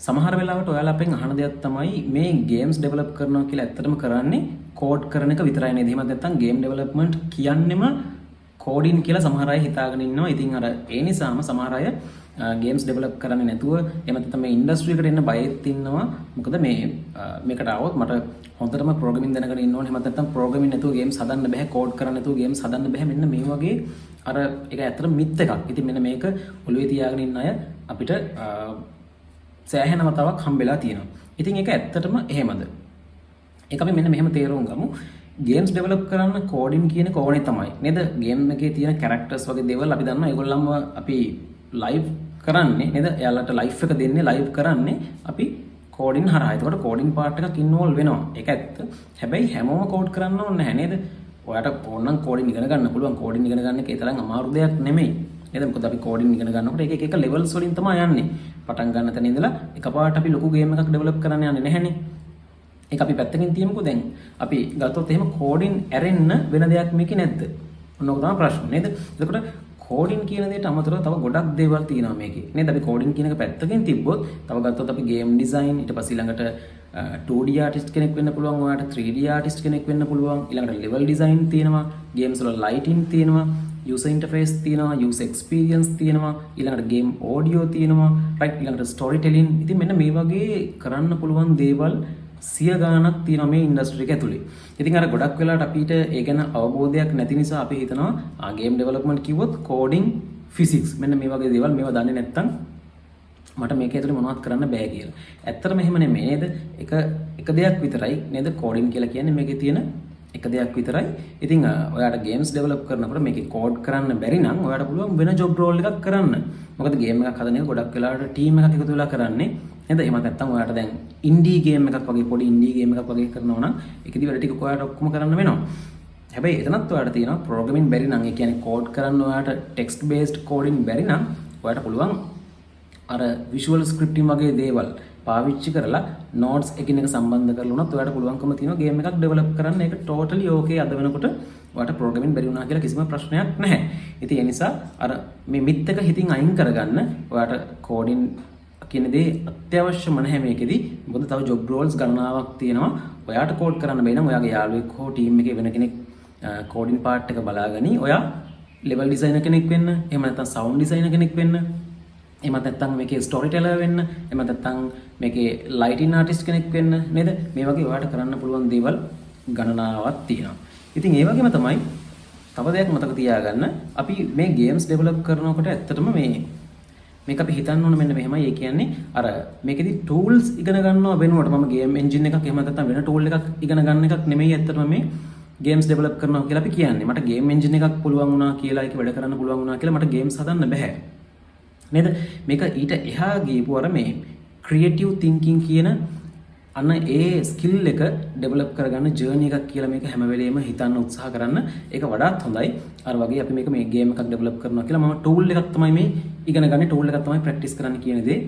සමහර වෙලාවට ඔයාලා අපෙන් අහන දෙයක් තමයි මේ ගේම්ස් ඩෙවලොප් කරනවා කියලා ඇත්තටම කරන්නේ කෝඩ් කරන එක විතරයි නේද? එහෙම නැත්නම් ගේම් ඩෙවලොප්මන්ට් කියන්නෙම කෝඩින් කියලා සමහර අය හිතාගෙන ඉන්නවා. ඉතින් අර ඒ නිසාම සමහර අය ගේම්ස් ඩෙවලොප් කරන්නේ නැතුව එහෙම නැත්නම් මේ ඉන්ඩස්ට්‍රි එකට එන්න බයෙත් ඉන්නවා. මොකද මේකට આવොත් මට හොඳටම ප්‍රෝග්‍රෑමින් දැනගෙන ඉන්න ඕනේ. එහෙම නැත්නම් ප්‍රෝග්‍රෑමින් නැතුව ගේම්ස් හදන්න බෑ. කෝඩ් කරන්න නැතුව ගේම්ස් හදන්න බෑ. මෙන්න මේ වගේ අර ඒක ඇත්තටම මිත් එකක්. ඉතින් මෙන්න මේක ඔළුවේ තියාගෙන ඉන්න අය අපිට සෑහෙන මතාවක් හම්බෙලා තියෙනවා. ඉතින් ඒක ඇත්තටම එහෙමද? ඒක අපි මෙන්න මෙහෙම තේරුම් ගමු. ගේම්ස් ඩෙවලොප් කරන්න කෝඩින් කියන කෝණේ තමයි. නේද? ගේම් එකේ තියෙන කැරක්ටර්ස් වගේ දේවල් අපි දන්නවා. ඒගොල්ලන්ව අපි ලයිව් කරන්නේ නේද? එයාලට ලයිව් එක දෙන්නේ ලයිව් කරන්නේ අපි කෝඩින් හරහා. ඒකට කෝඩින් පාර්ට් එකක් ඉන්වෝල්ව් වෙනවා. ඒක ඇත්ත. හැබැයි හැමෝම කෝඩ් කරන්න ඕනේ නැහැ නේද? ඔයාට ඕනනම් කෝඩින් ඉගෙන ගන්න පුළුවන්. කෝඩින් ඉගෙන ගන්න එක ඒ තරම් අමාරු දෙයක් නෙමෙයි. නේද? මොකද අපි කෝඩින් ඉගෙන ගන්නකොට එක ලෙවල්ස් වලින් තමයි යන්නේ. පටන් ගන්න තැන ඉඳලා එකපාරට අපි ලොකු ගේම් එකක් ඩෙවලොප් කරන්න යන්නේ නැහැනේ. ඒක අපි පැත්තකින් තියමුකෝ. දැන් අපි ගත්තොත් එහෙම කෝඩින් ඇරෙන්න වෙන දෙයක් මේකේ නැද්ද? ඔන්න ඔක තමයි ප්‍රශ්නේ නේද? එතකොට කෝඩින් කියන දෙයට අමතරව තව ගොඩක් දේවල් තියෙනවා මේකේ. නේද? අපි කෝඩින් කියන එක පැත්තකින් තිබ්බොත් තව ගත්තොත් අපි ගේම් ඩිසයින් ඊට පස්සේ ළඟට 2D ආටිස්ට් කෙනෙක් වෙන්න පුළුවන්. ඔයාට 3D ආටිස්ට් කෙනෙක් වෙන්න පුළුවන්. ඊළඟට ලෙවල් ඩිසයින් තියෙනවා. ගේම්ස් වල ලයිටින් තියෙනවා. user interface තියෙනවා, user experience තියෙනවා, ඊළඟට game audio තියෙනවා, right? ඊළඟට story telling. ඉතින් මෙන්න මේ වගේ කරන්න පුළුවන් දේවල් සිය ගාණක් තියෙනවා මේ ඉන්ඩස්ට්‍රි එක ඇතුලේ. ඉතින් අර ගොඩක් වෙලාවට අපිට ඒ ගැන අවබෝධයක් නැති නිසා අපි හිතනවා ගේම් ඩෙවලොප්මන්ට් කිව්වොත් කෝඩින් ෆිසික්ස් මෙන්න මේ වගේ දේවල් මේවා දන්නේ නැත්නම් මට මේක ඇතුලේ මොනවද කරන්න බෑ කියලා. ඇත්තටම එහෙම නෙමෙයි නේද? එක දෙයක් විතරයි නේද කෝඩින් කියලා කියන්නේ මේකේ තියෙන එක දෙයක් විතරයි. ඉතින් ඔයාට ගේම්ස් ඩෙවලොප් කරනකොට මේකේ කෝඩ් කරන්න බැරි නම් ඔයාට පුළුවන් වෙන ජොබ් රෝල් එකක් කරන්න. මොකද ගේම් එකක් හදන එක ගොඩක් වෙලාවට ටීම් එකක් එකතු වෙලා කරන්නේ. නේද? එහෙම නැත්නම් ඔයාට දැන් ඉන්ඩී ගේම් එකක් වගේ පොඩි ඉන්ඩී ගේම් එකක් වගේ කරනවා නම් ඒකෙදි වැඩ ටික ඔයාට ඔක්කොම කරන්න වෙනවා. හැබැයි එතනත් ඔයාට තියෙනවා ප්‍රෝග්‍රෑමින් බැරි නම් ඒ කියන්නේ කෝඩ් කරන්න ඔයාට ටෙක්ස්ට් බේස්ඩ් කෝඩින් බැරි නම් ඔයාට පුළුවන් අර විෂුවල් ස්ක්‍රිප්ටින් වගේ දේවල් පාවිච්චි කරලා නෝඩ්ස් එකින් එක සම්බන්ධ කරලා උනත් ඔයාට පුළුවන්කම තියෙනවා ගේම් එකක් ඩෙවලොප් කරන්න. ඒක ටෝටලි ඕකේ අද වෙනකොට ඔයාට ප්‍රෝග්‍රෑමින් බැරි වුණා කියලා කිසිම ප්‍රශ්නයක් නැහැ. ඉතින් ඒ නිසා අර මේ මිත් එක හිතින් අයින් කරගන්න ඔයාට කෝඩින් කියන දේ අත්‍යවශ්‍යම නැහැ මේකෙදි. මොකද තව ජොබ් රෝල්ස් ගණනාවක් තියෙනවා. ඔයාට කෝඩ් කරන්න බැයි නම් ඔයාගේ යාළුවෙක් හෝ ටීම් එකේ වෙන කෙනෙක් කෝඩින් පාර්ට් එක බලාගනි. ඔයා ලෙවල් ඩිසයිනර් කෙනෙක් වෙන්න, එහෙම නැත්නම් සවුන්ඩ් ඩිසයිනර් කෙනෙක් වෙන්න, එහෙම නැත්නම් මේකේ ස්ටෝරි ටෙලර් වෙන්න, එහෙම නැත්නම් මේකේ ලයිටින් ආටිස්ට් කෙනෙක් වෙන්න නේද? මේ වගේ ඔයාට කරන්න පුළුවන් දේවල් ගණනාවක් තියෙනවා. ඉතින් ඒ වගේම තමයි තව දෙයක් මතක තියාගන්න. අපි මේ ගේම්ස් ඩෙවලොප් කරනකොට ඇත්තටම මේක අපි හිතන්න ඕන මෙන්න මෙහෙමයි. ඒ කියන්නේ අර මේකෙදි ටූල්ස් ඉගෙන ගන්නවා වෙනුවට මම ගේම් එන්ජින් එකක් එහෙම නැත්නම් වෙන ටූල් එකක් ඉගෙන ගන්න එකක් නෙමෙයි ඇත්තටම මේ ගේම්ස් ඩෙවලොප් කරනවා කියලා අපි කියන්නේ. මට ගේම් එන්ජින් එකක් පුළුවන් වුණා කියලා ඒක වැඩ කරන්න පුළුවන් වුණා කියලා මට ගේම්ස් හදන්න බෑ. නේද? මේක ඊට එහා ගියපු අර මේ ක්‍රියේටිව් තින්කින් කියන අන්න ඒ ස්කිල් එක ඩෙවලොප් කරගන්න ජර්නි එකක් කියලා මේක හැම වෙලෙම හිතන්න උත්සාහ කරන්න. ඒක වඩාත් හොඳයි. අර වගේ අපි මේක මේ ගේම් එකක් ඩෙවලොප් කරනවා කියලා මම ටූල් එකක් තමයි මේ ඉගෙන ගන්න, ටූල් එකක් තමයි ප්‍රැක්ටිස් කරන්න කියන දේ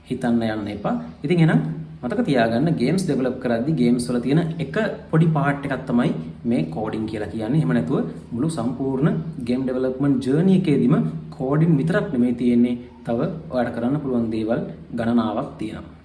හිතන්න යන්න එපා. ඉතින් එහෙනම් මතක තියාගන්න ගේම්ස් ඩෙවලොප් කරද්දී ගේම්ස් වල තියෙන එක පොඩි පාර්ට් එකක් තමයි මේ කෝඩින් කියලා කියන්නේ. එහෙම නැතුව මුළු සම්පූර්ණ ගේම් ඩෙවලොප්මන්ට් ජර්නි එකේදීම කෝඩින් විතරක් නෙමෙයි තියෙන්නේ. තව ඔයාලට කරන්න පුළුවන් දේවල් ගණනාවක් තියෙනවා.